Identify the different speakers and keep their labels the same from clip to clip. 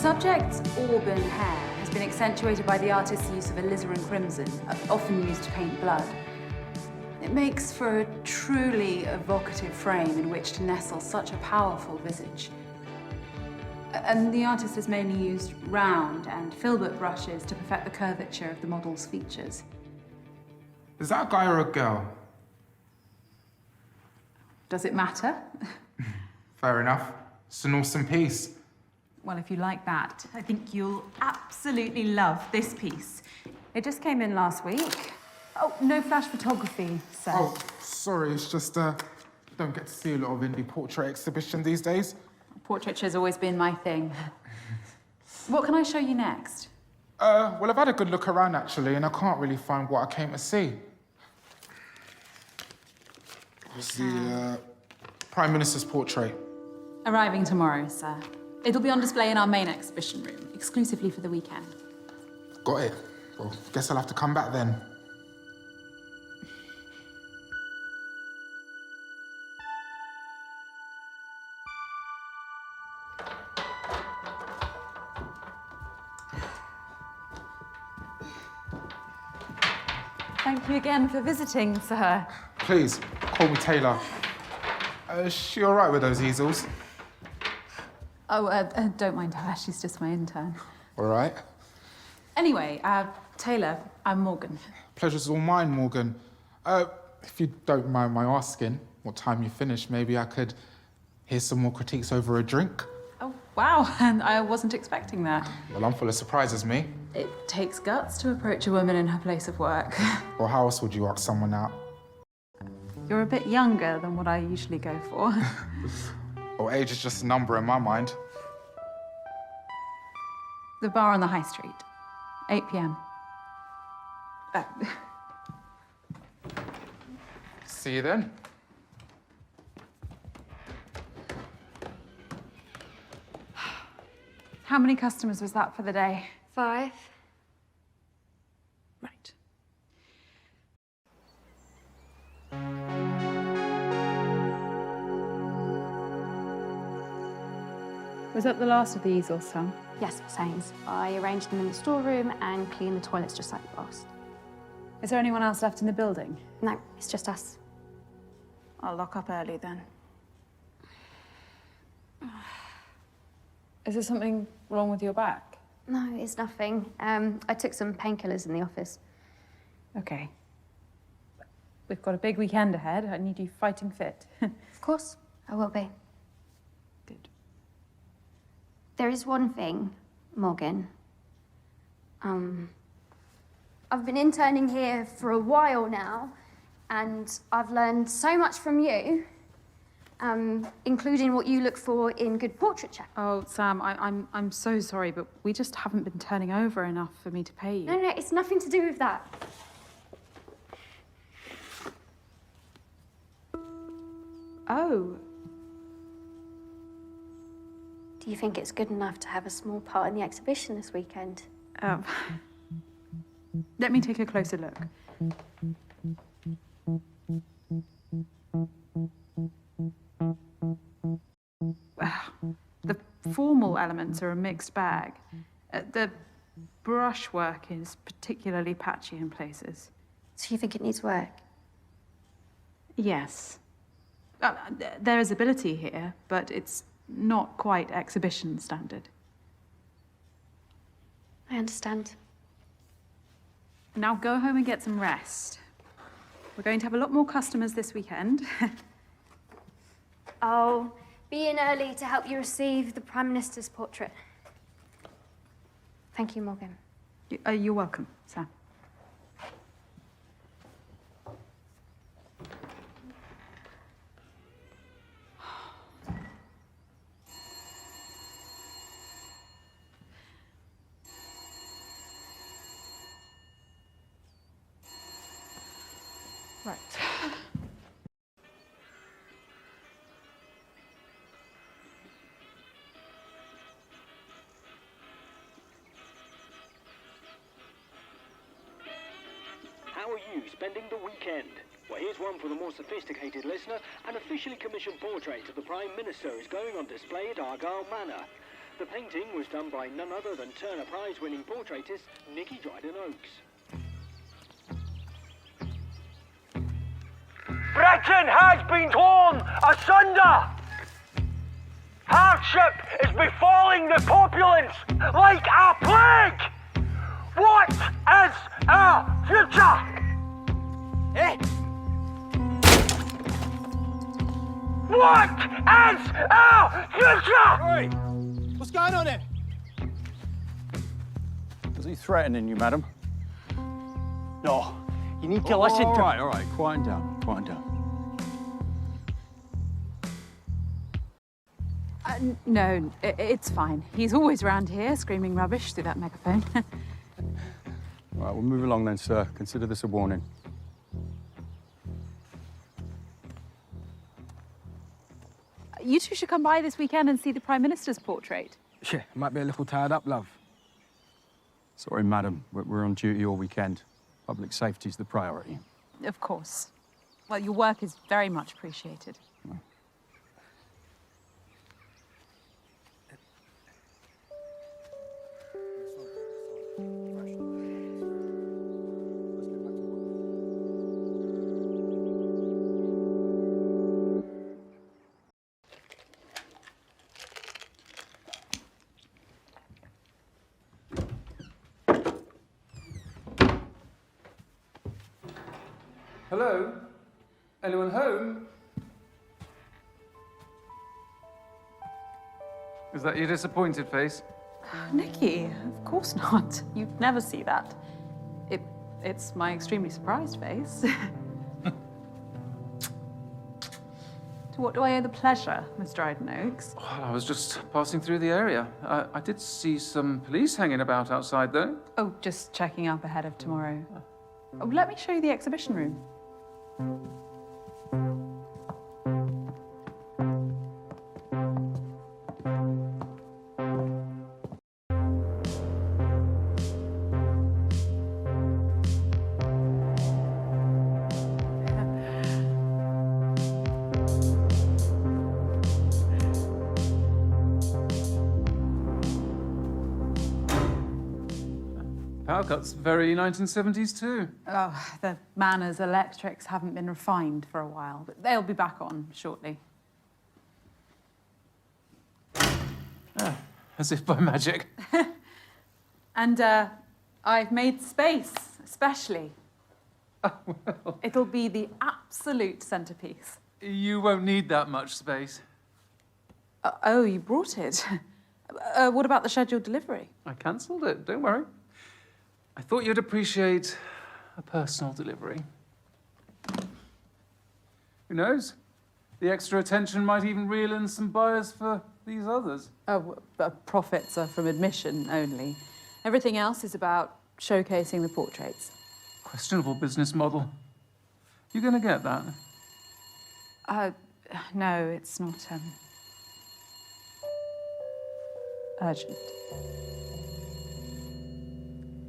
Speaker 1: subject's auburn hair has been accentuated by the artist's use of alizarin crimson, often used to paint blood. It makes for a truly evocative frame in which to nestle such a powerful visage. And the artist has mainly used round and filbert brushes to perfect the curvature of the model's features.
Speaker 2: Is that a guy or a girl?
Speaker 1: Does it matter?
Speaker 2: Fair enough. It's an awesome piece.
Speaker 1: Well, if you like that, I think you'll absolutely love this piece. It just came in last week. Oh, no flash photography, sir.
Speaker 2: Oh, sorry, it's just, don't get to see a lot of indie portrait exhibition these days.
Speaker 1: Portraiture has always been my thing. What can I show you next?
Speaker 2: Well, I've had a good look around, actually, and I can't really find what I came to see. It was the Prime Minister's portrait.
Speaker 1: Arriving tomorrow, sir. It'll be on display in our main exhibition room, exclusively for the weekend.
Speaker 2: Got it. Well, guess I'll have to come back then.
Speaker 1: Thank you again for visiting, sir.
Speaker 2: Please, call me Taylor. Is she all right with those easels?
Speaker 1: Oh, don't mind her. She's just my intern.
Speaker 2: All right.
Speaker 1: Anyway, Taylor, I'm Morgan.
Speaker 2: Pleasure's all mine, Morgan. If you don't mind my asking, what time you finish, maybe I could hear some more critiques over a drink?
Speaker 1: Oh, wow. And I wasn't expecting that.
Speaker 2: Well, I'm full of surprises, me.
Speaker 1: It takes guts to approach a woman in her place of work.
Speaker 2: Or how else would you ask someone out?
Speaker 1: You're a bit younger than what I usually go for.
Speaker 2: Well, age is just a number in my mind.
Speaker 1: The bar on the high street. 8 p.m.
Speaker 2: See you then.
Speaker 1: How many customers was that for the day?
Speaker 3: 5.
Speaker 1: Right. Was that the last of the easels, Sam?
Speaker 3: Yes, Miss Haynes. I arranged them in the storeroom and cleaned the toilets just like you asked.
Speaker 1: Is there anyone else left in the building?
Speaker 3: No, it's just us.
Speaker 1: I'll lock up early then. Is there something wrong with your back?
Speaker 3: No, it's nothing. I took some painkillers in the office.
Speaker 1: Okay. We've got a big weekend ahead. I need you fighting fit.
Speaker 3: Of course, I will be.
Speaker 1: Good.
Speaker 3: There is one thing, Morgan. I've been interning here for a while now, and I've learned so much from you, including what you look for in good portraiture.
Speaker 1: Oh, Sam, I'm so sorry, but we just haven't been turning over enough for me to pay you.
Speaker 3: No, it's nothing to do with that.
Speaker 1: Oh.
Speaker 3: Do you think it's good enough to have a small part in the exhibition this weekend?
Speaker 1: Let me take a closer look. The formal elements are a mixed bag. The brushwork is particularly patchy in places.
Speaker 3: So you think it needs work?
Speaker 1: Yes. There is ability here, but it's not quite exhibition standard.
Speaker 3: I understand.
Speaker 1: Now go home and get some rest. We're going to have a lot more customers this weekend.
Speaker 3: I'll be in early to help you receive the Prime Minister's portrait. Thank you, Morgan.
Speaker 1: You're welcome, Sam. Right.
Speaker 4: How are you spending the weekend? Well, here's one for the more sophisticated listener. An officially commissioned portrait of the Prime Minister is going on display at Argyle Manor. The painting was done by none other than Turner Prize-winning portraitist Nicky Dryden-Oakes.
Speaker 5: Britain has been torn asunder! Hardship is befalling the populace like a plague! What is our future? Eh? What is our future?
Speaker 6: Oi! What's going on there?
Speaker 7: Was he threatening you, madam?
Speaker 5: No, you need to listen to...
Speaker 7: All right, quiet down, quiet down.
Speaker 1: No, it's fine. He's always round here, screaming rubbish through that megaphone.
Speaker 7: All right, we'll move along then, sir. Consider this a warning.
Speaker 1: You two should come by this weekend and see the Prime Minister's portrait.
Speaker 6: Yeah, might be a little tied up, love.
Speaker 7: Sorry, madam, we're on duty all weekend. Public safety's the priority.
Speaker 1: Of course. Well, your work is very much appreciated.
Speaker 8: Hello? Anyone home? Is that your disappointed face?
Speaker 1: Nicky, of course not. You'd never see that. It's my extremely surprised face. To what do I owe the pleasure, Mr. Dryden-Oakes?
Speaker 8: Well, I was just passing through the area. I did see some police hanging about outside, though.
Speaker 1: Oh, just checking up ahead of tomorrow. Oh, let me show you the exhibition room.
Speaker 8: Power cuts, very 1970s too.
Speaker 1: Oh, the Manners electrics haven't been refined for a while, but they'll be back on shortly.
Speaker 8: As if by magic.
Speaker 1: And I've made space, especially.
Speaker 8: Oh, well.
Speaker 1: It'll be the absolute centerpiece.
Speaker 8: You won't need that much space.
Speaker 1: Oh, you brought it. What about the scheduled delivery?
Speaker 8: I cancelled it, don't worry. I thought you'd appreciate a personal delivery. Who knows? The extra attention might even reel in some buyers for these others.
Speaker 1: Oh, profits are from admission only. Everything else is about showcasing the portraits.
Speaker 8: Questionable business model. You gonna get that?
Speaker 1: No, it's not, urgent.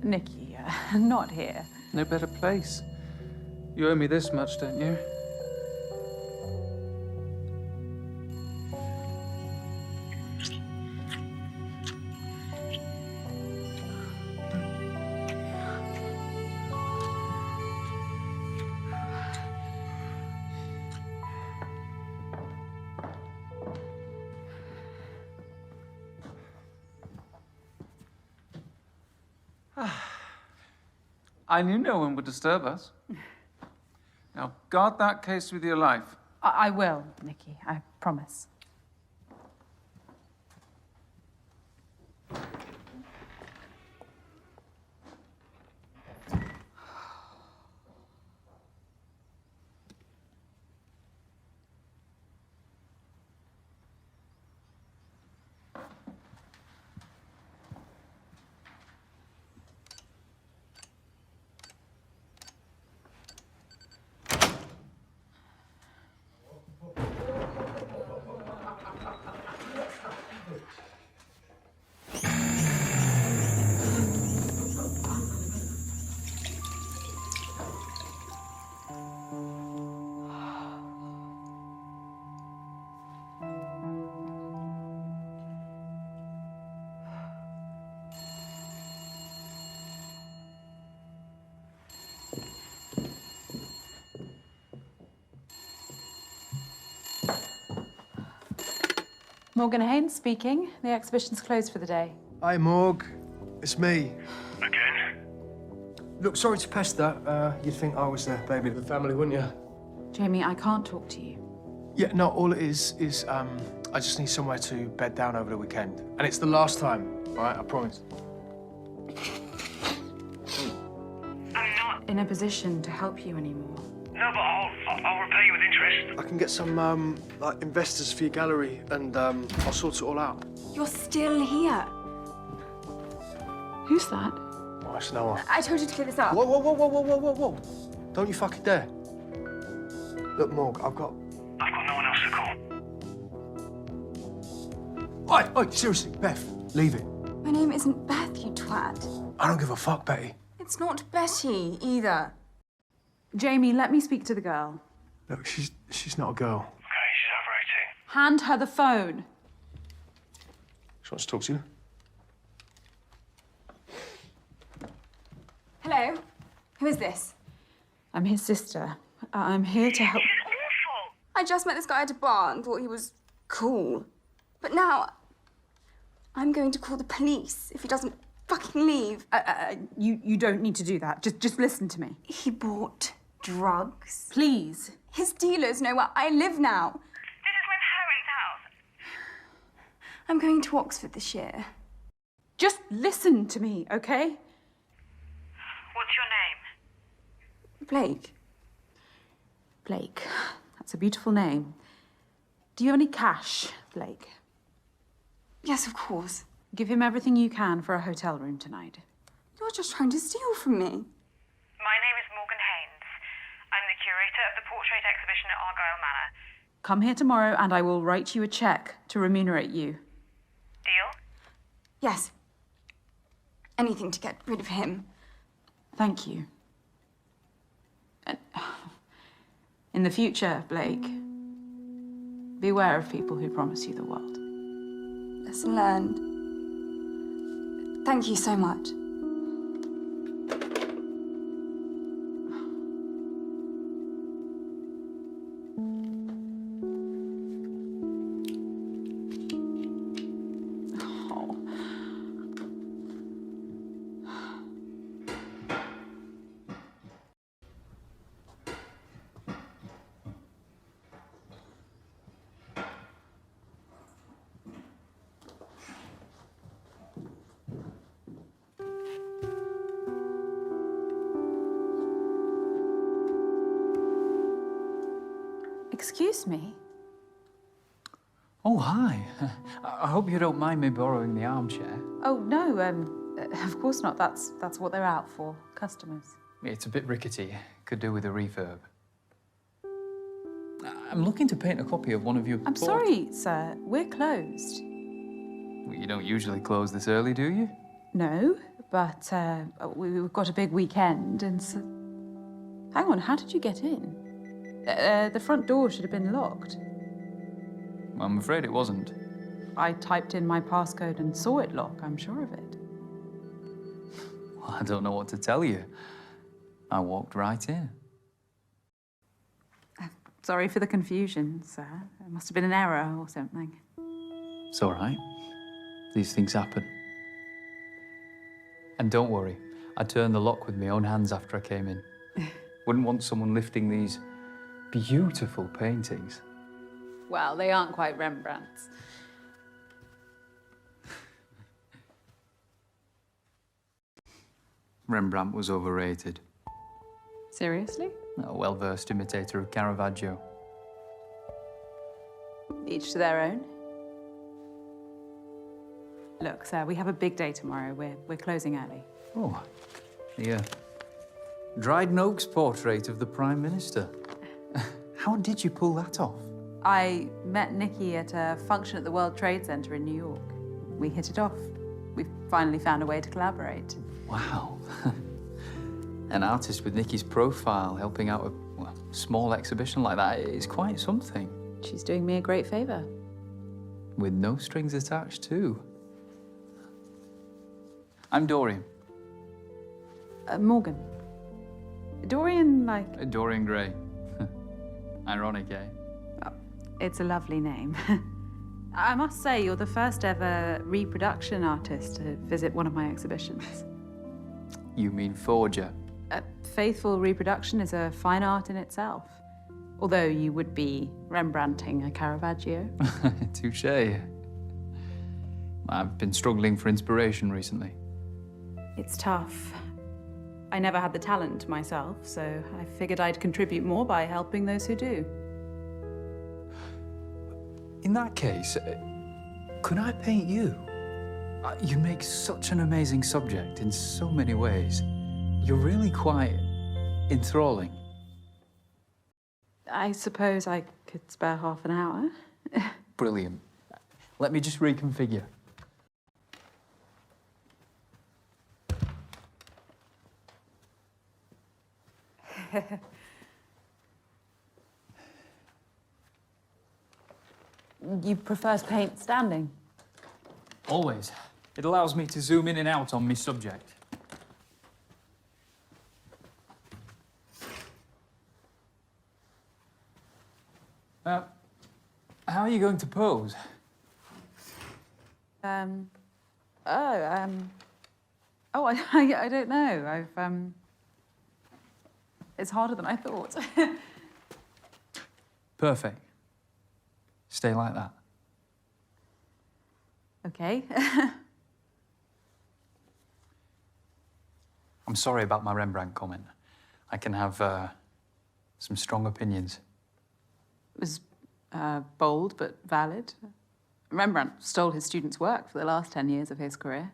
Speaker 1: Nicky, not here.
Speaker 8: No better place. You owe me this much, don't you? I knew no one would disturb us. Now, guard that case with your life.
Speaker 1: I will, Nicky, I promise. Morgan Haynes speaking. The exhibition's closed for the day.
Speaker 9: Hi, Morg. It's me.
Speaker 5: Again?
Speaker 9: Look, sorry to pester. You'd think I was the baby of the family, wouldn't you?
Speaker 1: Jamie, I can't talk to you.
Speaker 9: Yeah, no, all it is I just need somewhere to bed down over the weekend. And it's the last time, all right? I promise.
Speaker 5: I'm not.
Speaker 1: In a position to help you anymore.
Speaker 5: No, but I'll repay you with interest.
Speaker 9: I can get some, like, investors for your gallery, and I'll sort it all out.
Speaker 1: You're still here. Who's that?
Speaker 9: Oh, it's no one.
Speaker 3: I told you to clear this up.
Speaker 9: Whoa, whoa, whoa, whoa, whoa, whoa, whoa, whoa. Don't you fucking dare. Look, Morg, I've got
Speaker 5: no one else to call.
Speaker 9: Oi, seriously, Beth, leave it.
Speaker 10: My name isn't Beth, you twat.
Speaker 9: I don't give a fuck, Betty.
Speaker 10: It's not Betty, either.
Speaker 1: Jamie, let me speak to the girl.
Speaker 9: Look, she's not a girl.
Speaker 5: Okay, she's over 18.
Speaker 1: Hand her the phone.
Speaker 9: She wants to talk to you.
Speaker 10: Hello? Who is this?
Speaker 1: I'm his sister. I'm here to help.
Speaker 5: Awful!
Speaker 10: I just met this guy at a bar and thought he was cool. But now, I'm going to call the police if he doesn't fucking leave.
Speaker 1: You don't need to do that. Just listen to me.
Speaker 10: He bought drugs.
Speaker 1: Please.
Speaker 10: His dealers know where I live now.
Speaker 5: This is with Heron's house.
Speaker 10: I'm going to Oxford this year.
Speaker 1: Just listen to me, okay?
Speaker 5: What's your name?
Speaker 10: Blake.
Speaker 1: Blake. That's a beautiful name. Do you have any cash, Blake?
Speaker 10: Yes, of course.
Speaker 1: Give him everything you can for a hotel room tonight.
Speaker 10: You're just trying to steal from me.
Speaker 5: My name is Morgan Haynes. I'm the curator of the portrait exhibition at Argyle Manor.
Speaker 1: Come here tomorrow and I will write you a cheque to remunerate you.
Speaker 5: Deal?
Speaker 10: Yes. Anything to get rid of him.
Speaker 1: Thank you. And in the future, Blake, beware of people who promise you the world.
Speaker 10: Lesson learned. Thank you so much.
Speaker 1: Oh. Excuse me?
Speaker 11: Oh, hi. I hope you don't mind me borrowing the armchair.
Speaker 1: Oh, no, of course not. That's what they're out for, customers.
Speaker 11: It's a bit rickety. Could do with a refurb. I'm looking to paint a copy of one of your...
Speaker 1: I'm sorry, sir. We're closed.
Speaker 11: Well, you don't usually close this early, do you?
Speaker 1: No, but we've got a big weekend and so... Hang on, how did you get in? The front door should have been locked.
Speaker 11: I'm afraid it wasn't.
Speaker 1: I typed in my passcode and saw it lock, I'm sure of it.
Speaker 11: Well, I don't know what to tell you. I walked right in.
Speaker 1: Sorry for the confusion, sir. It must have been an error or something.
Speaker 11: It's all right. These things happen. And don't worry, I turned the lock with my own hands after I came in. Wouldn't want someone lifting these beautiful paintings.
Speaker 1: Well, they aren't quite Rembrandt's.
Speaker 11: Rembrandt was overrated.
Speaker 1: Seriously?
Speaker 11: A well-versed imitator of Caravaggio.
Speaker 1: Each to their own. Look, sir, we have a big day tomorrow. We're closing early.
Speaker 11: Oh, the Dryden Oaks portrait of the Prime Minister. How did you pull that off?
Speaker 1: I met Nikki at a function at the World Trade Center in New York. We hit it off. We've finally found a way to collaborate.
Speaker 11: Wow. An artist with Nikki's profile helping out a small exhibition like that is quite something.
Speaker 1: She's doing me a great favor.
Speaker 11: With no strings attached, too. I'm Dorian.
Speaker 1: Morgan. Dorian, like...
Speaker 11: Dorian Gray. Ironic, eh?
Speaker 1: Oh, it's a lovely name. I must say, you're the first ever reproduction artist to visit one of my exhibitions.
Speaker 11: You mean forger?
Speaker 1: Faithful reproduction is a fine art in itself. Although you would be Rembrandting a Caravaggio.
Speaker 11: Touché. I've been struggling for inspiration recently.
Speaker 1: It's tough. I never had the talent myself, so I figured I'd contribute more by helping those who do.
Speaker 11: In that case, could I paint you? You make such an amazing subject in so many ways. You're really quite enthralling.
Speaker 1: I suppose I could spare half an hour.
Speaker 11: Brilliant. Let me just reconfigure.
Speaker 1: You prefer to paint standing?
Speaker 11: Always. It allows me to zoom in and out on my subject. How are you going to pose?
Speaker 1: I don't know. It's harder than I thought.
Speaker 11: Perfect. Stay like that.
Speaker 1: Okay.
Speaker 11: I'm sorry about my Rembrandt comment. I can have some strong opinions.
Speaker 1: It was bold but valid. Rembrandt stole his students' work for the last 10 years of his career.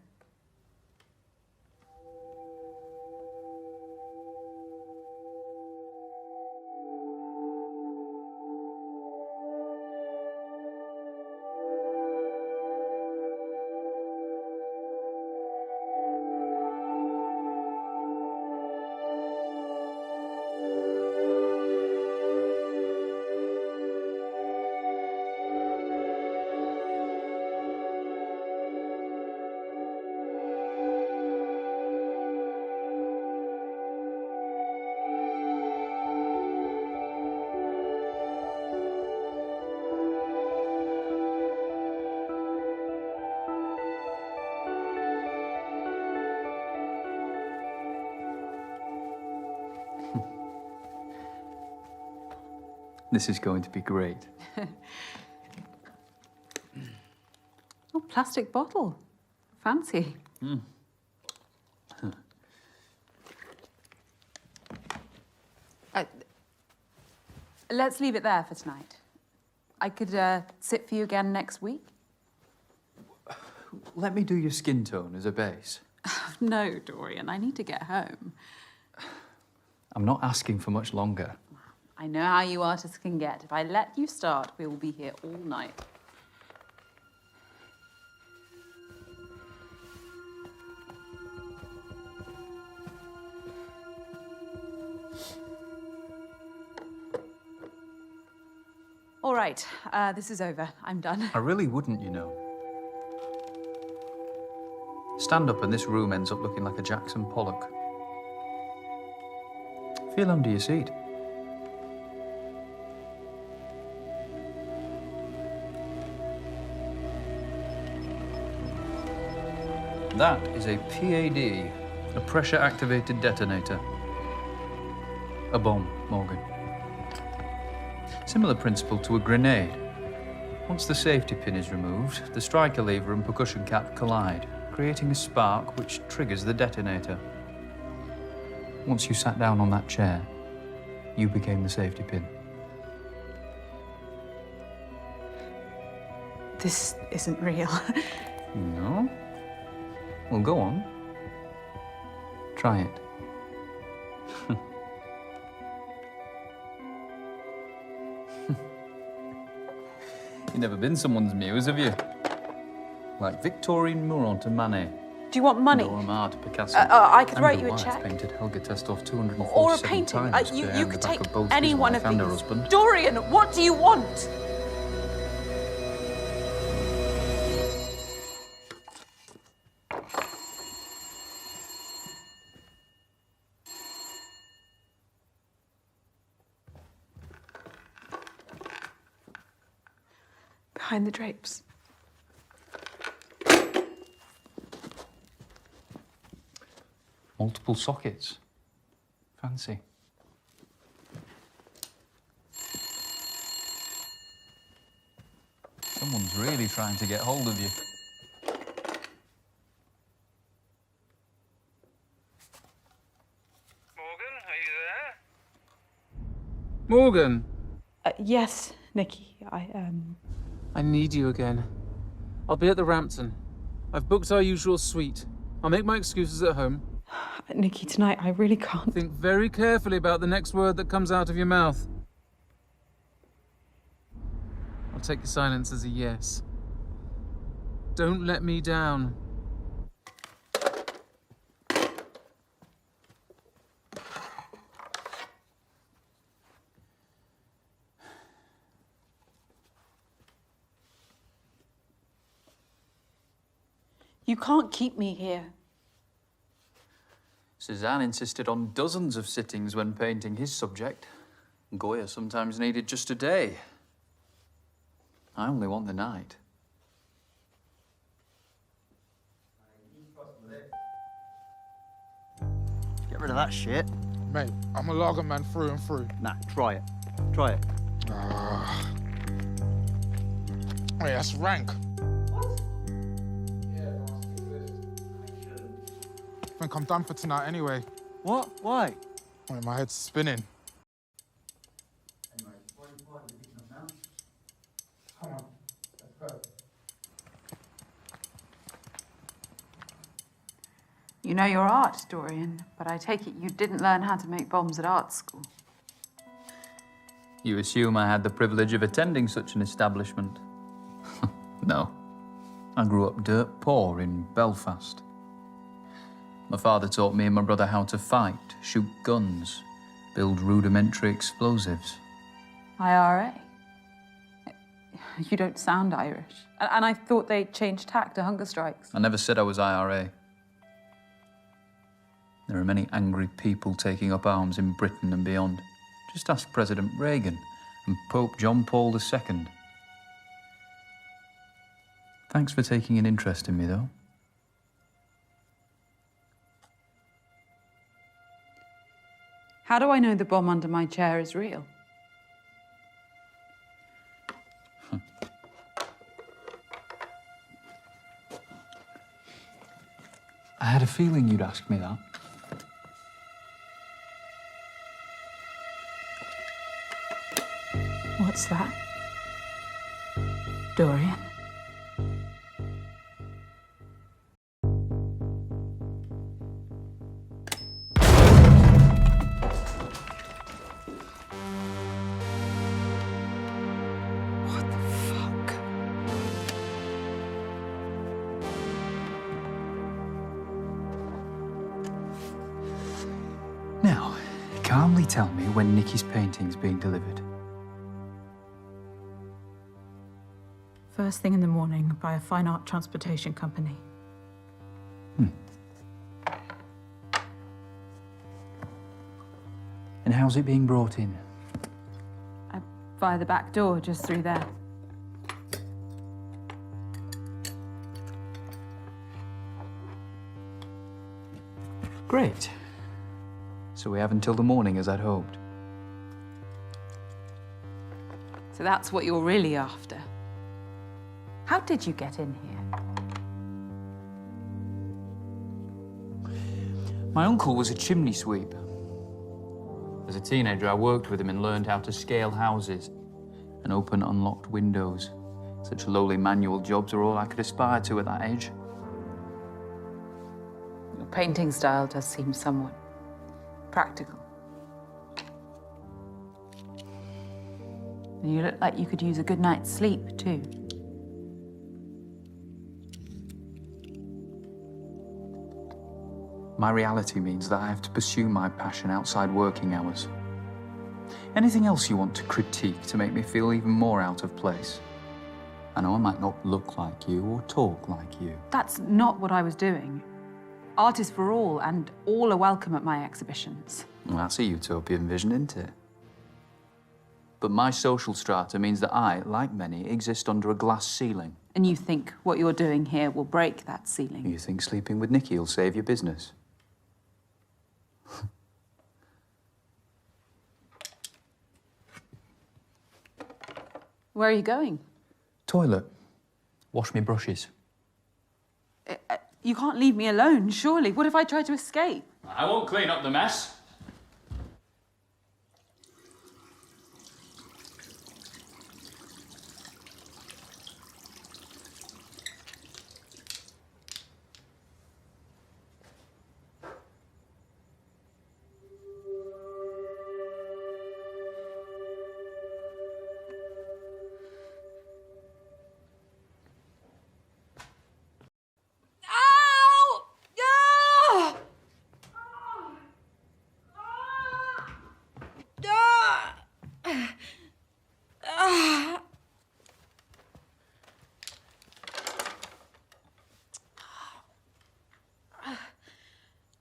Speaker 11: This is going to be great.
Speaker 1: Oh, plastic bottle. Fancy. Let's leave it there for tonight. I could sit for you again next week.
Speaker 11: Let me do your skin tone as a base.
Speaker 1: No, Dorian, I need to get home.
Speaker 11: I'm not asking for much longer.
Speaker 1: I know how you artists can get. If I let you start, we will be here all night. All right, this is over. I'm done.
Speaker 11: I really wouldn't, you know. Stand up and this room ends up looking like a Jackson Pollock. Feel under your seat. That is a PAD, a pressure-activated detonator. A bomb, Morgan. Similar principle to a grenade. Once the safety pin is removed, the striker lever and percussion cap collide, creating a spark which triggers the detonator. Once you sat down on that chair, you became the safety pin.
Speaker 1: This isn't real.
Speaker 11: No? Well, go on. Try it. You've never been someone's muse, have you? Like Victorine Murat to Manet.
Speaker 1: Do you want money?
Speaker 11: Dora Maar to Picasso.
Speaker 1: I could write
Speaker 11: Andrew
Speaker 1: you a
Speaker 11: White
Speaker 1: check.
Speaker 11: Painted Helga Testov 247
Speaker 1: Or a painting.
Speaker 11: times
Speaker 1: You
Speaker 11: behind
Speaker 1: could
Speaker 11: the back
Speaker 1: take
Speaker 11: of both
Speaker 1: any
Speaker 11: his
Speaker 1: one
Speaker 11: wife
Speaker 1: of
Speaker 11: and her
Speaker 1: these.
Speaker 11: husband.
Speaker 1: Dorian, what do you want? behind the drapes.
Speaker 11: Multiple sockets. Fancy. Someone's really trying to get hold of you.
Speaker 8: Morgan,
Speaker 1: Yes, Nikki,
Speaker 8: I need you again. I'll be at the Rampton. I've booked our usual suite. I'll make my excuses at home.
Speaker 1: Nikki, tonight I really can't.
Speaker 8: Think very carefully about the next word that comes out of your mouth. I'll take your silence as a yes. Don't let me down.
Speaker 1: You can't keep me here.
Speaker 11: Cézanne insisted on dozens of sittings when painting his subject. Goya sometimes needed just a day. I only want the night.
Speaker 12: Get rid of that shit.
Speaker 2: Mate, I'm a lager man through and through.
Speaker 12: Nah, try it. Try it.
Speaker 2: Wait, that's rank. I think I'm done for tonight anyway.
Speaker 12: What? Why?
Speaker 2: Wait, my head's spinning.
Speaker 12: Anyway, what are you picking up now?
Speaker 2: Come on, let's go.
Speaker 1: You know you're art historian, but I take it you didn't learn how to make bombs at art school.
Speaker 11: You assume I had the privilege of attending such an establishment? No. I grew up dirt poor in Belfast. My father taught me and my brother how to fight, shoot guns, build rudimentary explosives.
Speaker 1: IRA? You don't sound Irish. And I thought they changed tack to hunger strikes.
Speaker 11: I never said I was IRA. There are many angry people taking up arms in Britain and beyond. Just ask President Reagan and Pope John Paul II. Thanks for taking an interest in me, though.
Speaker 1: How do I know the bomb under my chair is real?
Speaker 11: I had a feeling you'd ask me that.
Speaker 1: What's that? Dorian? What the fuck?
Speaker 11: Now, calmly tell me when Nikki's painting's being delivered.
Speaker 1: First thing in the morning by a fine art transportation company.
Speaker 11: And how's it being brought in?
Speaker 1: Via the back door, just through there.
Speaker 11: Great. So we have until the morning as I'd hoped.
Speaker 1: So that's what you're really after. How did you get in here?
Speaker 11: My uncle was a chimney sweep. As a teenager, I worked with him and learned how to scale houses and open unlocked windows. Such lowly manual jobs are all I could aspire to at that age.
Speaker 1: Your painting style does seem somewhat practical. And you look like you could use a good night's sleep, too.
Speaker 11: My reality means that I have to pursue my passion outside working hours. Anything else you want to critique to make me feel even more out of place? I know I might not look like you or talk like you.
Speaker 1: That's not what I was doing. Art is for all, and all are welcome at my exhibitions.
Speaker 11: Well, that's a utopian vision, isn't it? But my social strata means that I, like many, exist under a glass ceiling.
Speaker 1: And you think what you're doing here will break that ceiling?
Speaker 11: You think sleeping with Nikki will save your business?
Speaker 1: Where are you going?
Speaker 11: Toilet. Wash me brushes.
Speaker 1: You can't leave me alone, surely. What if I try to escape?
Speaker 11: I won't clean up the mess.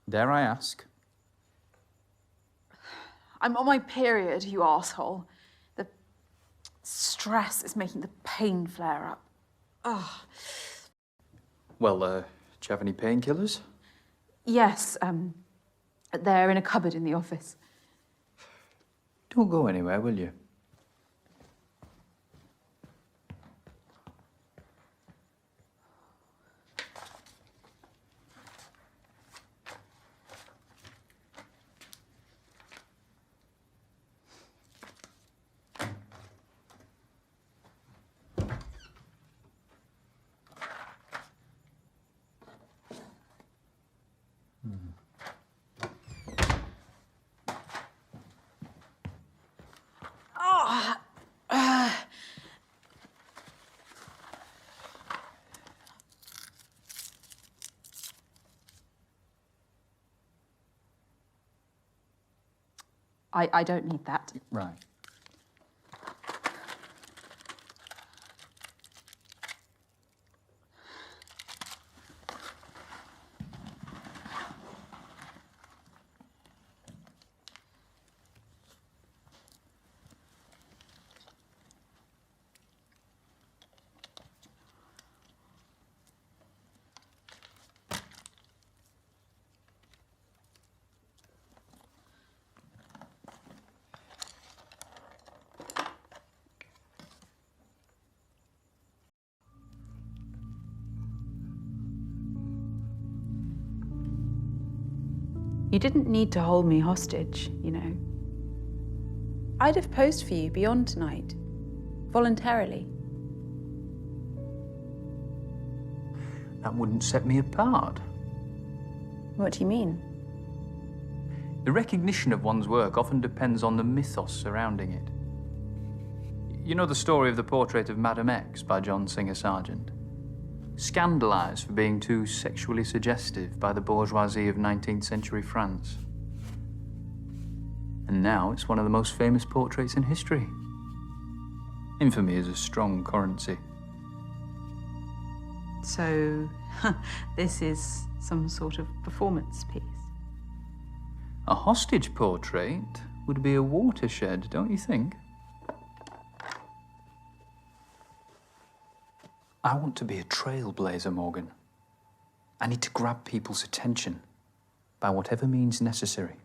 Speaker 11: Dare I ask?
Speaker 1: I'm on my period, you asshole. The stress is making the pain flare up. Ugh.
Speaker 11: Well, do you have any painkillers?
Speaker 1: Yes, they're in a cupboard in the office.
Speaker 11: Don't go anywhere, will you?
Speaker 1: I don't need that.
Speaker 11: Right.
Speaker 1: You didn't need to hold me hostage, you know. I'd have posed for you beyond tonight, voluntarily.
Speaker 11: That wouldn't set me apart.
Speaker 1: What do you mean?
Speaker 11: The recognition of one's work often depends on the mythos surrounding it. You know the story of the portrait of Madame X by John Singer Sargent? Scandalised for being too sexually suggestive by the bourgeoisie of 19th century France. And now it's one of the most famous portraits in history. Infamy is a strong currency.
Speaker 1: So, this is some sort of performance piece.
Speaker 11: A hostage portrait would be a watershed, don't you think? I want to be a trailblazer, Morgan. I need to grab people's attention by whatever means necessary.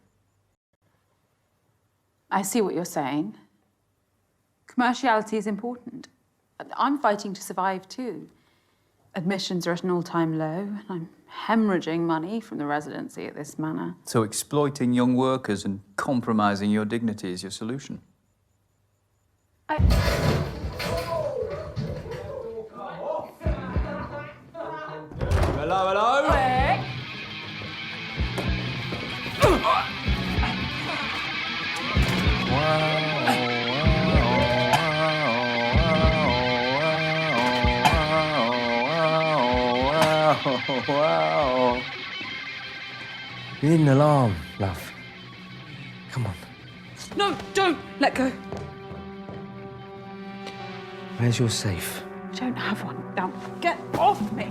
Speaker 1: I see what you're saying. Commerciality is important. I'm fighting to survive too. Admissions are at an all-time low, and I'm hemorrhaging money from the residency at this manor.
Speaker 11: So exploiting young workers and compromising your dignity is your solution?
Speaker 6: Hello, hello.
Speaker 12: Wow. You need an alarm, love. Come on.
Speaker 1: No, don't! Let go.
Speaker 12: Where's your safe?
Speaker 1: I don't have one. Now, get off me!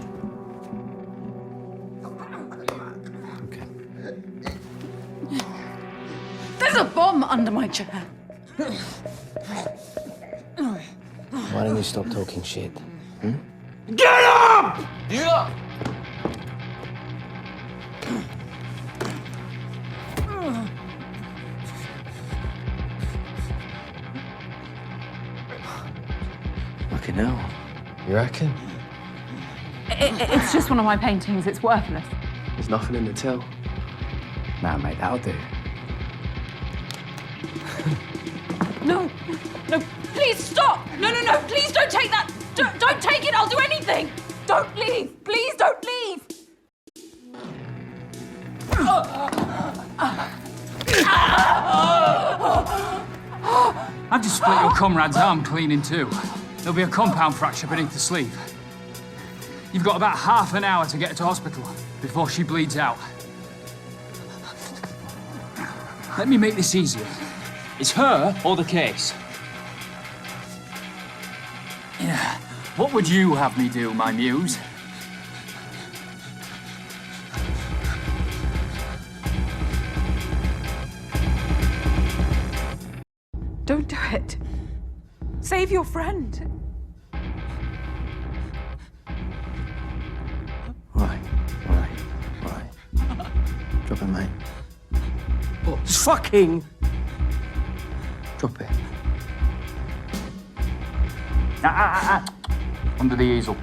Speaker 12: Okay.
Speaker 1: There's a bomb under my chair.
Speaker 12: Why don't you stop talking shit? Hmm?
Speaker 6: Get up! Yeah.
Speaker 12: Fucking hell. You reckon?
Speaker 1: It's just one of my paintings. It's worthless.
Speaker 12: There's nothing in the till. Nah, mate, that'll do.
Speaker 1: No, no, please stop! No, no, no, please don't take that! Don't take it, I'll do anything! Don't leave, please don't leave!
Speaker 11: I've just split your comrade's arm clean in two. There'll be a compound fracture beneath the sleeve. You've got about half an hour to get her to hospital before she bleeds out. Let me make this easier. It's her or the case. Yeah. What would you have me do, my muse?
Speaker 1: Don't do it. Save your friend.
Speaker 12: Right. Drop it, mate.
Speaker 9: What? Fucking...
Speaker 12: Drop it.
Speaker 11: Under the easel.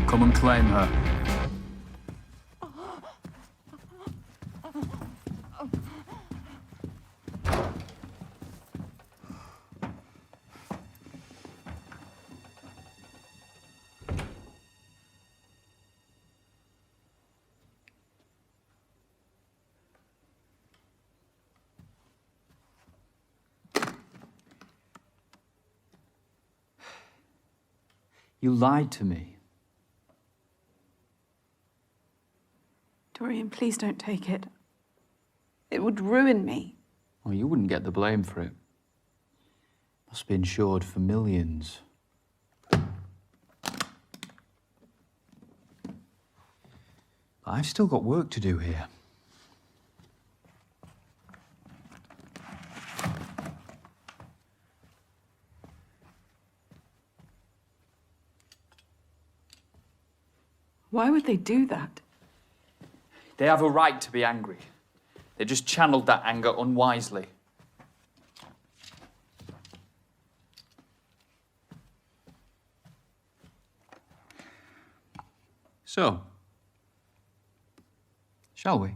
Speaker 11: Come and claim her. You lied to me.
Speaker 1: Dorian, please don't take it. It would ruin me.
Speaker 11: Well, you wouldn't get the blame for it. Must be insured for millions. I've still got work to do here.
Speaker 1: Why would they do that?
Speaker 11: They have a right to be angry. They just channeled that anger unwisely. So, shall we?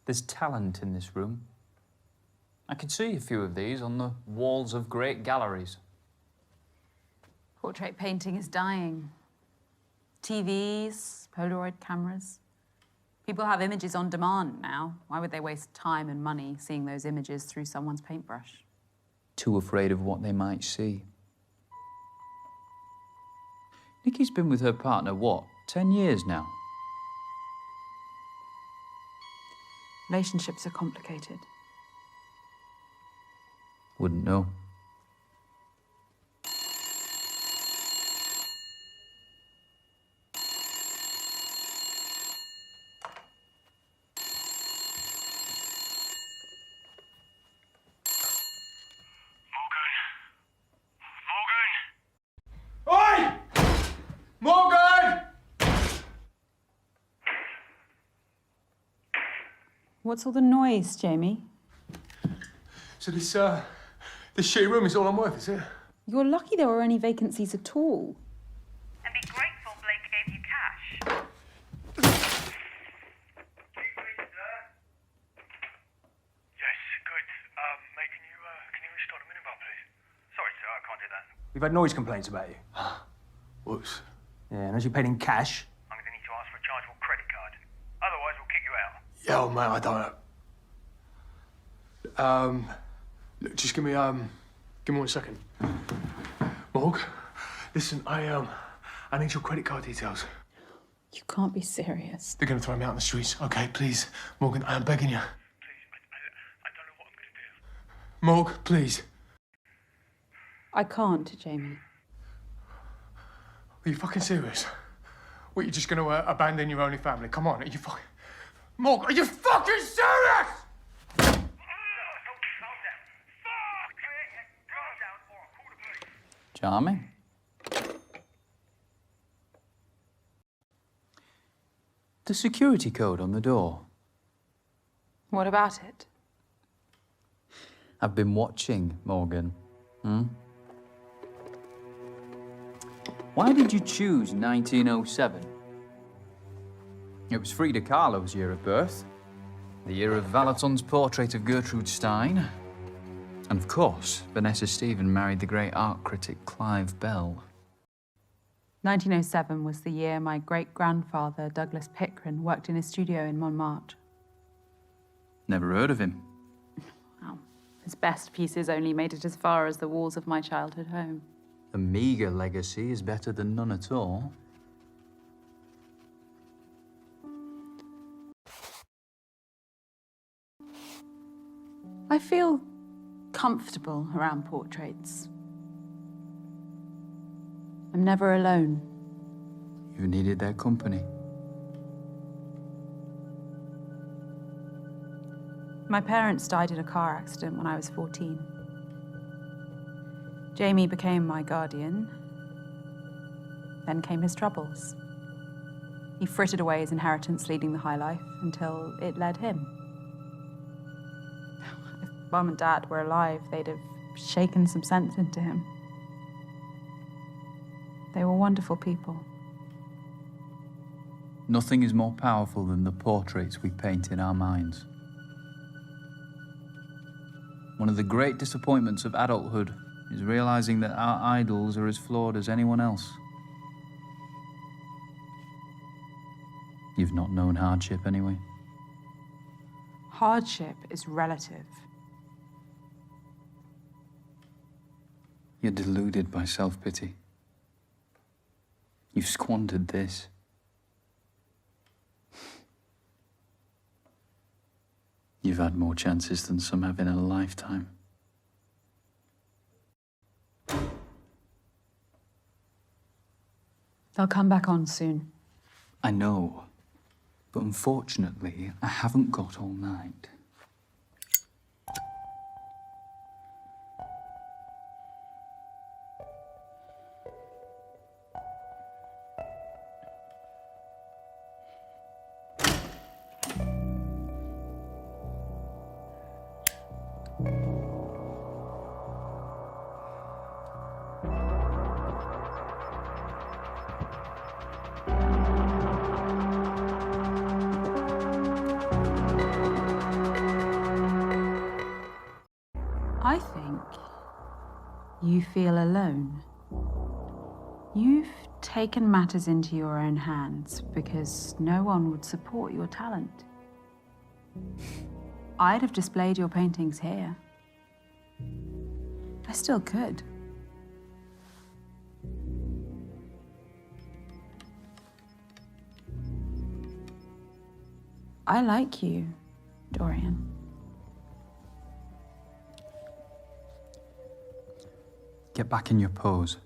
Speaker 11: There's talent in this room. I can see a few of these on the walls of great galleries.
Speaker 1: Portrait painting is dying. TVs, Polaroid cameras. People have images on demand now. Why would they waste time and money seeing those images through someone's paintbrush?
Speaker 11: Too afraid of what they might see. Nikki's been with her partner, what, 10 years now?
Speaker 1: Relationships are complicated.
Speaker 11: Wouldn't know.
Speaker 6: Oi! Morgan!
Speaker 1: What's all the noise, Jamie?
Speaker 9: So this shitty room is all I'm worth, is it?
Speaker 1: You're lucky there were any vacancies at all.
Speaker 5: And be grateful Blake gave you cash.
Speaker 4: Yes, good.
Speaker 5: did that.
Speaker 9: We've had noise complaints about you. Whoops. Yeah, and as you paid in cash.
Speaker 5: I'm going to need to ask for a chargeable credit card. Otherwise, we'll kick you out.
Speaker 9: Yo, mate, I don't know. Look, just give me 1 second. Morg, listen, I need your credit card details.
Speaker 1: You can't be serious.
Speaker 9: They're gonna throw me out in the streets. Okay, please. Morgan, I am begging you.
Speaker 5: Please, I don't know what I'm going to do.
Speaker 9: Morg, please.
Speaker 1: I can't, Jamie.
Speaker 9: Are you fucking serious? What, you're just gonna abandon your only family? Come on, are you fucking... Morg, are you fucking serious?
Speaker 11: Charming. The security code on the door.
Speaker 1: What about it?
Speaker 11: I've been watching, Morgan. Why did you choose 1907? It was Frida Kahlo's year of birth, the year of Valaton's portrait of Gertrude Stein, and of course, Vanessa Stephen married the great art critic Clive Bell.
Speaker 1: 1907 was the year my great-grandfather, Douglas Pickren, worked in a studio in Montmartre.
Speaker 11: Never heard of him.
Speaker 1: Wow. His best pieces only made it as far as the walls of my childhood home.
Speaker 11: A meagre legacy is better than none at all.
Speaker 1: I feel comfortable around portraits. I'm never alone.
Speaker 11: You needed their company.
Speaker 1: My parents died in a car accident when I was 14. Jamie became my guardian. Then came his troubles. He frittered away his inheritance leading the high life until it led him. If Mum and Dad were alive, they'd have shaken some sense into him. They were wonderful people.
Speaker 11: Nothing is more powerful than the portraits we paint in our minds. One of the great disappointments of adulthood is realizing that our idols are as flawed as anyone else. You've not known hardship anyway.
Speaker 1: Hardship is relative.
Speaker 11: You're deluded by self-pity. You've squandered this. You've had more chances than some have in a lifetime.
Speaker 1: They'll come back on soon.
Speaker 11: I know, but unfortunately, I haven't got all night.
Speaker 1: I think you feel alone. You've taken matters into your own hands because no one would support your talent. I'd have displayed your paintings here. I still could. I like you, Dorian.
Speaker 11: Get back in your pose.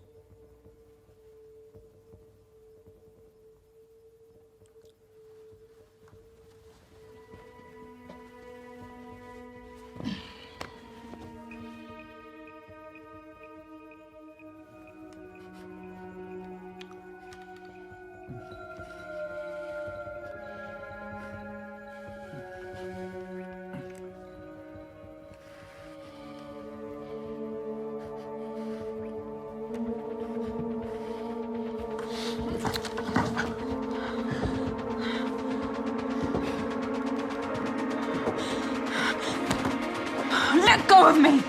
Speaker 1: Let go of me!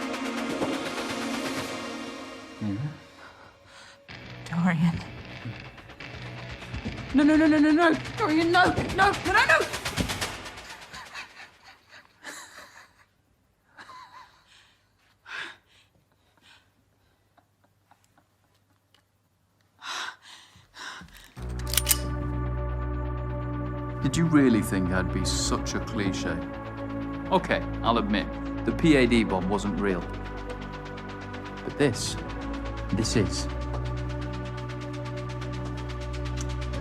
Speaker 1: Dorian. No, no, no, no, no, no. Dorian, no, no, no, no, no.
Speaker 11: Did you really think I'd be such a cliche? Okay, I'll admit, the PAD bomb wasn't real. But this is.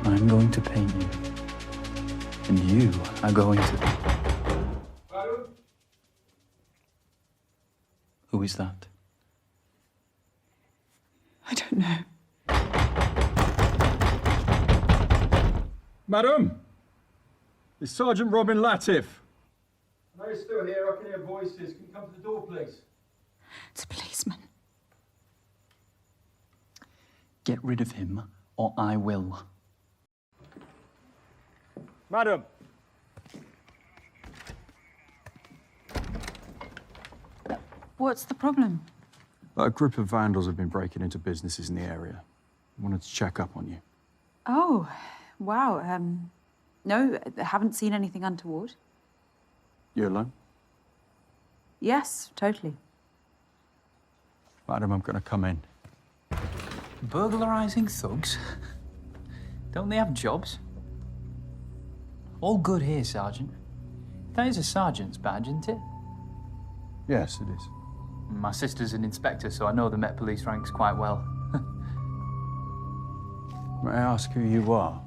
Speaker 11: I'm going to paint you. And you are going to... Who is that?
Speaker 1: I don't know.
Speaker 7: Madam! It's Sergeant Robin Latif. I know you're still here. I can hear voices. Can you come to the door, please?
Speaker 1: It's a policeman.
Speaker 11: Get rid of him, or I will.
Speaker 7: Madam!
Speaker 1: What's the problem?
Speaker 7: A group of vandals have been breaking into businesses in the area. I wanted to check up on you.
Speaker 1: Oh, wow. No, I haven't seen anything untoward.
Speaker 7: You alone?
Speaker 1: Yes, totally.
Speaker 7: Madam, I'm going to come in.
Speaker 11: Burglarizing thugs? Don't they have jobs? All good here, Sergeant. That is a sergeant's badge, isn't it?
Speaker 7: Yes, it is.
Speaker 11: My sister's an inspector, so I know the Met Police ranks quite well.
Speaker 7: May I ask who you are?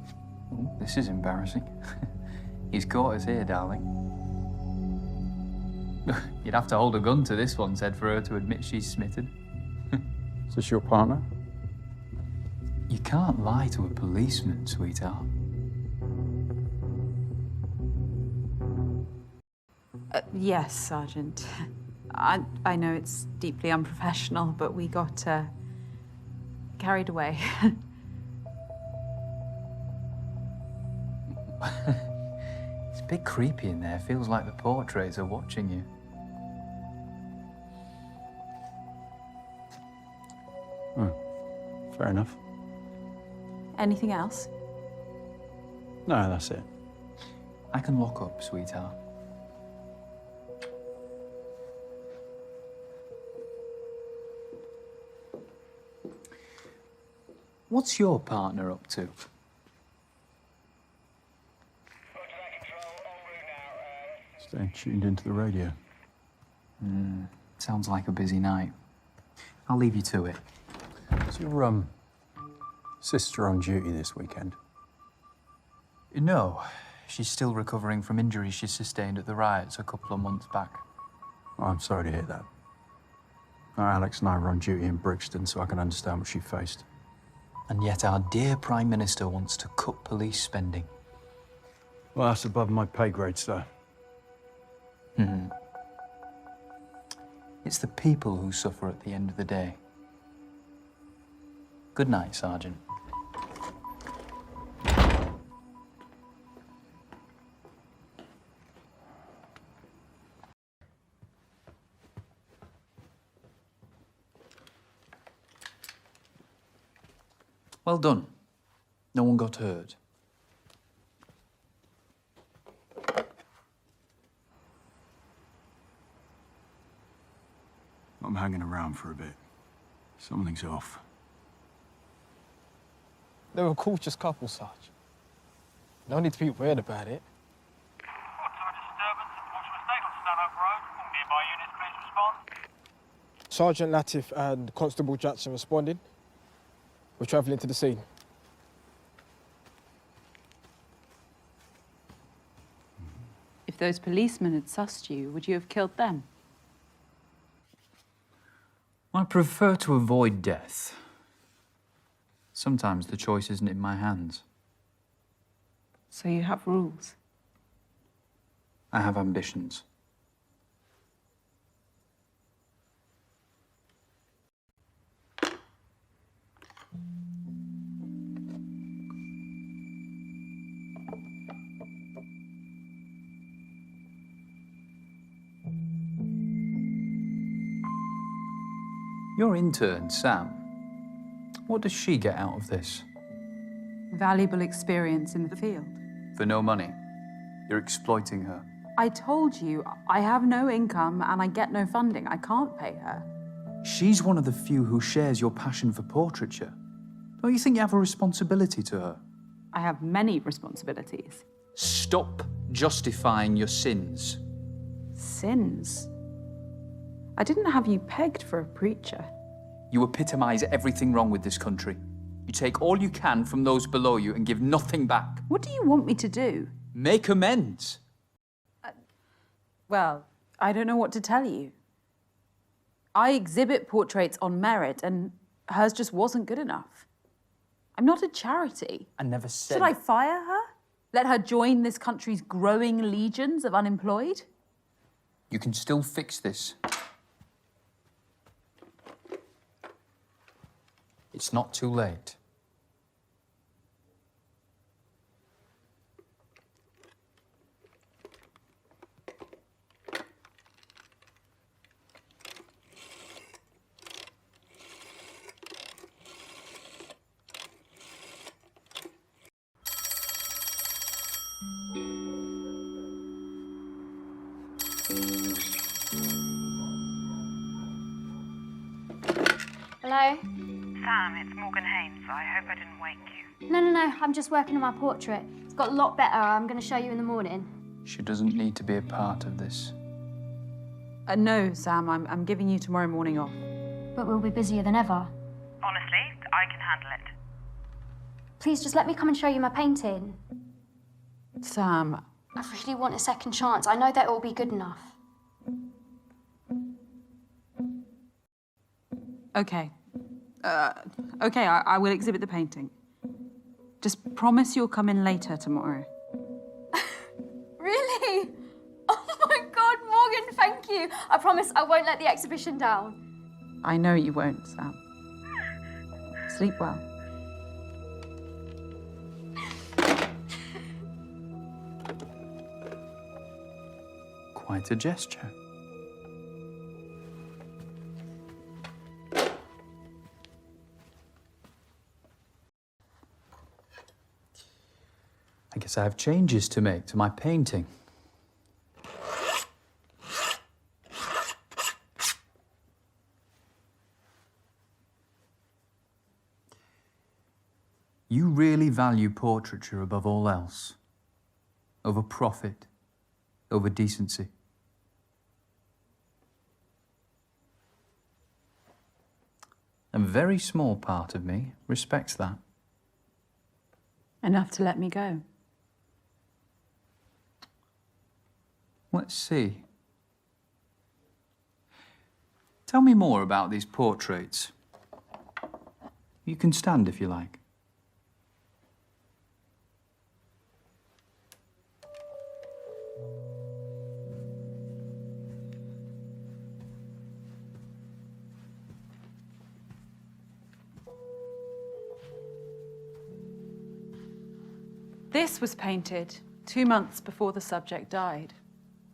Speaker 11: Ooh, this is embarrassing. He's caught us here, darling. You'd have to hold a gun to this one's head for her to admit she's smitten.
Speaker 7: Is this your partner?
Speaker 11: You can't lie to a policeman, sweetheart.
Speaker 1: Yes, Sergeant. I know it's deeply unprofessional, but we got carried away.
Speaker 11: It's a bit creepy in there. Feels like the portraits are watching you.
Speaker 7: Fair enough.
Speaker 1: Anything else?
Speaker 7: No, that's it.
Speaker 11: I can lock up, sweetheart. What's your partner up to?
Speaker 7: Staying tuned into the radio.
Speaker 11: Sounds like a busy night. I'll leave you to it.
Speaker 7: Is your, sister on duty this weekend?
Speaker 11: No, she's still recovering from injuries she sustained at the riots a couple of months back.
Speaker 7: Oh, I'm sorry to hear that. Alex and I were on duty in Brixton, so I can understand what she faced.
Speaker 11: And yet our dear Prime Minister wants to cut police spending.
Speaker 7: Well, that's above my pay grade, sir.
Speaker 11: It's the people who suffer at the end of the day. Good night, Sergeant. Well done. No one got hurt.
Speaker 7: I'm hanging around for a bit. Something's off.
Speaker 6: They were a cautious couple, Sarge. No need to be weird about it. Sergeant Latif and Constable Jackson responding. We're travelling to the scene.
Speaker 1: If those policemen had sussed you, would you have killed them?
Speaker 11: I prefer to avoid death. Sometimes the choice isn't in my hands.
Speaker 1: So you have rules?
Speaker 11: I have ambitions. Your intern, Sam, What does she get out of this?
Speaker 1: Valuable experience in the field.
Speaker 11: For no money. You're exploiting her.
Speaker 1: I told you, I have no income and I get no funding. I can't pay her.
Speaker 11: She's one of the few who shares your passion for portraiture. Don't you think you have a responsibility to her?
Speaker 1: I have many responsibilities.
Speaker 11: Stop justifying your sins.
Speaker 1: Sins? I didn't have you pegged for a preacher.
Speaker 11: You epitomise everything wrong with this country. You take all you can from those below you and give nothing back.
Speaker 1: What do you want me to do?
Speaker 11: Make amends.
Speaker 1: Well, I don't know what to tell you. I exhibit portraits on merit, and hers just wasn't good enough. I'm not a charity.
Speaker 11: I never said...
Speaker 1: Should I fire her? Let her join this country's growing legions of unemployed?
Speaker 11: You can still fix this. It's not too late.
Speaker 3: Hello?
Speaker 5: Sam, it's Morgan Haynes. I hope I didn't wake you.
Speaker 3: No, I'm just working on my portrait. It's got a lot better. I'm going to show you in the morning.
Speaker 11: She doesn't need to be a part of this.
Speaker 1: No, Sam, I'm giving you tomorrow morning off.
Speaker 3: But we'll be busier than ever.
Speaker 5: Honestly, I can handle it.
Speaker 3: Please just let me come and show you my painting.
Speaker 1: Sam,
Speaker 3: I really want a second chance. I know that it will be good enough.
Speaker 1: okay. Okay, I will exhibit the painting. Just promise you'll come in later tomorrow.
Speaker 3: Really? Oh my God, Morgan, thank you. I promise I won't let the exhibition down.
Speaker 1: I know you won't, Sam. Sleep well.
Speaker 11: Quite a gesture. I guess I have changes to make to my painting. You really value portraiture above all else, over profit, over decency. A very small part of me respects that.
Speaker 1: Enough to let me go.
Speaker 11: Let's see. Tell me more about these portraits. You can stand if you like.
Speaker 1: This was painted 2 months before the subject died.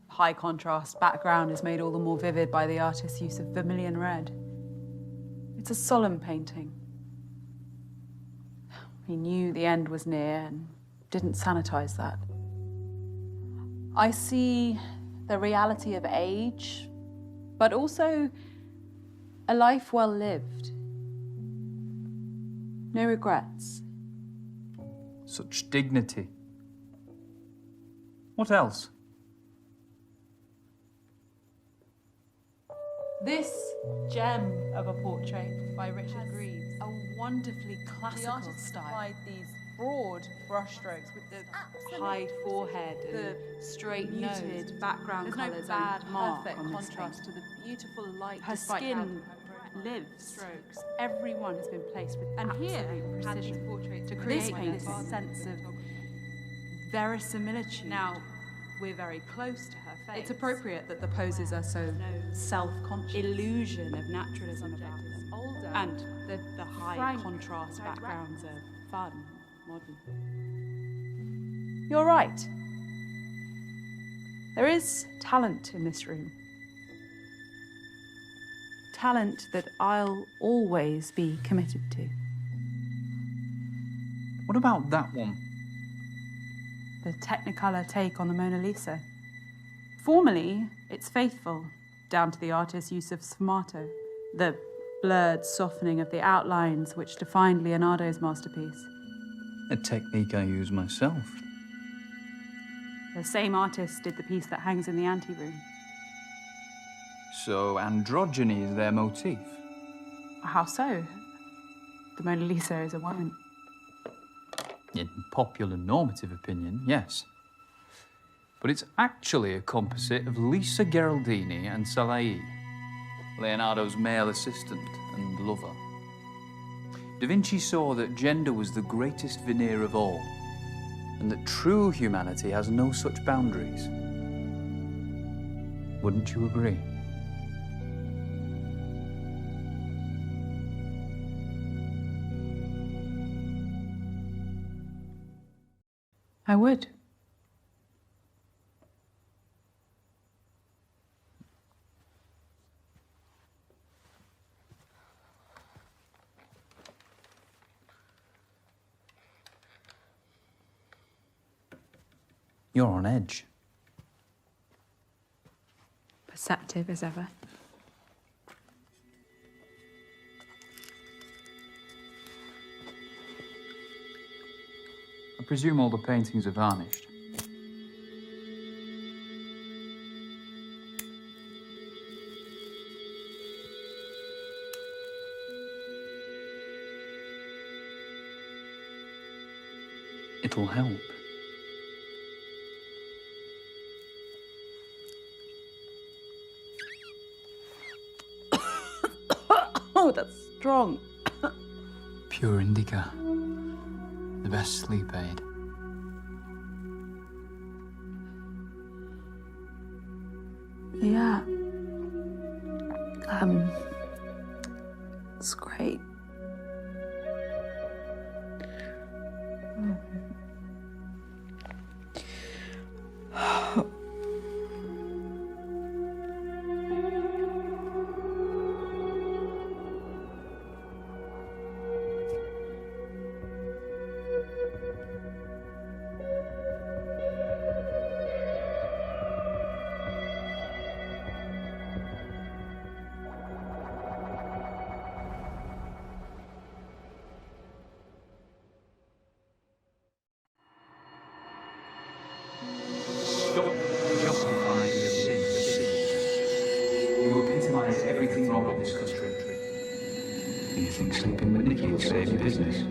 Speaker 1: High contrast background is made all the more vivid by the artist's use of vermilion red. It's a solemn painting. He knew the end was near and didn't sanitize that. I see the reality of age, but also a life well lived. No regrets.
Speaker 11: Such dignity. What else?
Speaker 1: This gem of a portrait by Richard Greaves, a wonderfully classical style. Applied these broad brushstrokes with the high forehead, the straight muted background colours, bad perfect contrast to the beautiful light. Her skin lives. Strokes. Everyone has been placed with absolute precision to create this sense of verisimilitude. Now, we're very close to her face. It's appropriate that the poses are so self-conscious. Illusion of naturalism about it. Older. And the high contrast backgrounds are fun, modern. You're right. There is talent in this room. Talent that I'll always be committed to.
Speaker 11: What about that one?
Speaker 1: The Technicolor take on the Mona Lisa. Formally, it's faithful, down to the artist's use of sfumato, the blurred softening of the outlines which defined Leonardo's masterpiece.
Speaker 11: A technique I use myself.
Speaker 1: The same artist did the piece that hangs in the anteroom.
Speaker 11: So androgyny is their motif?
Speaker 1: How so? The Mona Lisa is a woman.
Speaker 11: In popular normative opinion, yes. But it's actually a composite of Lisa Gherardini and Salai, Leonardo's male assistant and lover. Da Vinci saw that gender was the greatest veneer of all, and that true humanity has no such boundaries. Wouldn't you agree?
Speaker 1: I would.
Speaker 11: You're on edge.
Speaker 1: Perceptive as ever.
Speaker 11: I presume all the paintings are varnished. It'll help.
Speaker 1: Oh, that's strong.
Speaker 11: Pure indica. The best sleep aid.
Speaker 1: Yeah. It's great.
Speaker 11: Justifying sin. You epitomise everything wrong with this country. You think sleeping with Nikki will save your business?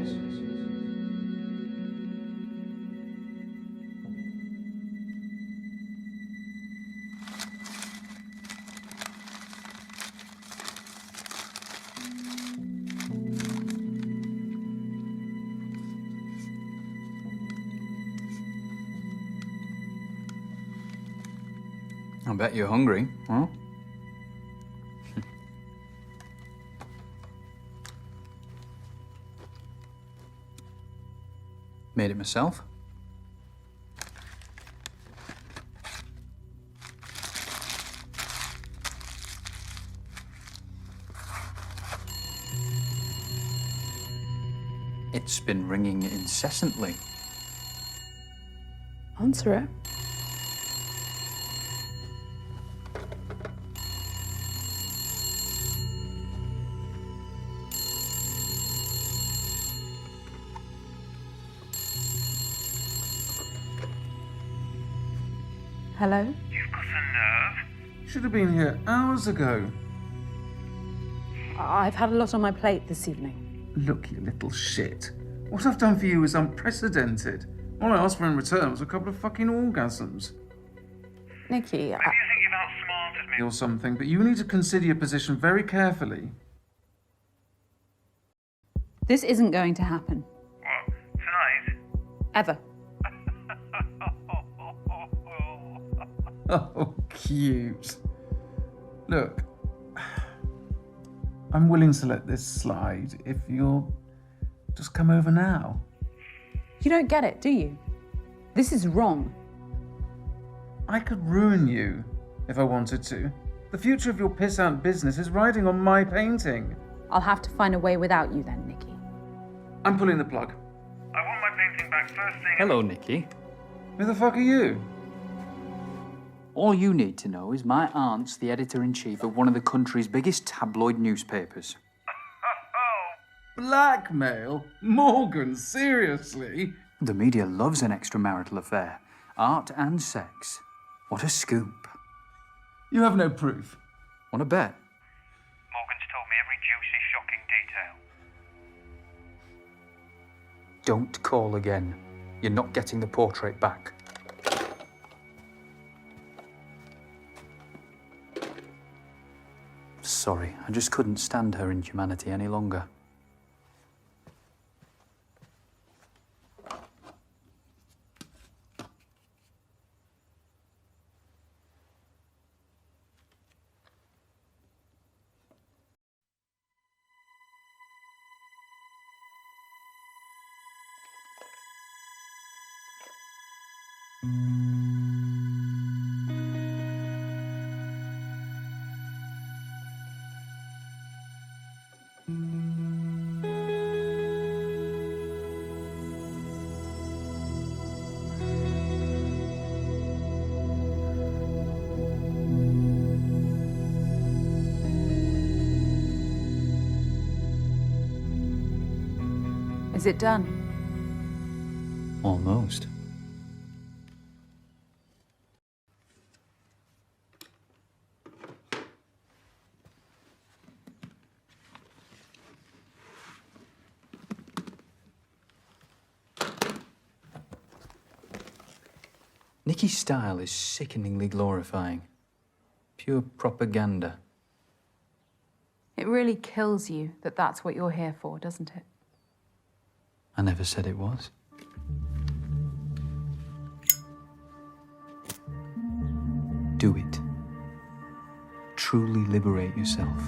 Speaker 11: I bet you're hungry, huh? Made it myself. It's been ringing incessantly.
Speaker 1: Answer it. Hello?
Speaker 13: You've got a nerve.
Speaker 14: Should have been here hours ago.
Speaker 1: I've had a lot on my plate this evening.
Speaker 14: Look, you little shit. What I've done for you is unprecedented. All I asked for in return was a couple of fucking orgasms.
Speaker 1: Nikki,
Speaker 13: Maybe you think you've outsmarted me.
Speaker 14: Or something, but you need to consider your position very carefully.
Speaker 1: This isn't going to happen.
Speaker 13: What, tonight?
Speaker 1: Ever.
Speaker 14: Oh, cute. Look, I'm willing to let this slide if you'll just come over now.
Speaker 1: You don't get it, do you? This is wrong.
Speaker 14: I could ruin you if I wanted to. The future of your piss-out business is riding on my painting.
Speaker 1: I'll have to find a way without you then, Nikki.
Speaker 14: I'm pulling the plug.
Speaker 13: I want my right, first thing.
Speaker 11: Hello, Nikki.
Speaker 14: Who the fuck are you?
Speaker 11: All you need to know is my aunt's the editor-in-chief of one of the country's biggest tabloid newspapers.
Speaker 14: Blackmail? Morgan, seriously?
Speaker 11: The media loves an extramarital affair. Art and sex. What a scoop.
Speaker 14: You have no proof.
Speaker 11: Want to bet?
Speaker 13: Morgan's told me every juicy, shocking detail.
Speaker 11: Don't call again. You're not getting the portrait back. Sorry, I just couldn't stand her inhumanity any longer.
Speaker 1: Is it done?
Speaker 11: Almost. Nikki's style is sickeningly glorifying. Pure propaganda.
Speaker 1: It really kills you that that's what you're here for, doesn't it?
Speaker 11: I never said it was. Do it. Truly liberate yourself.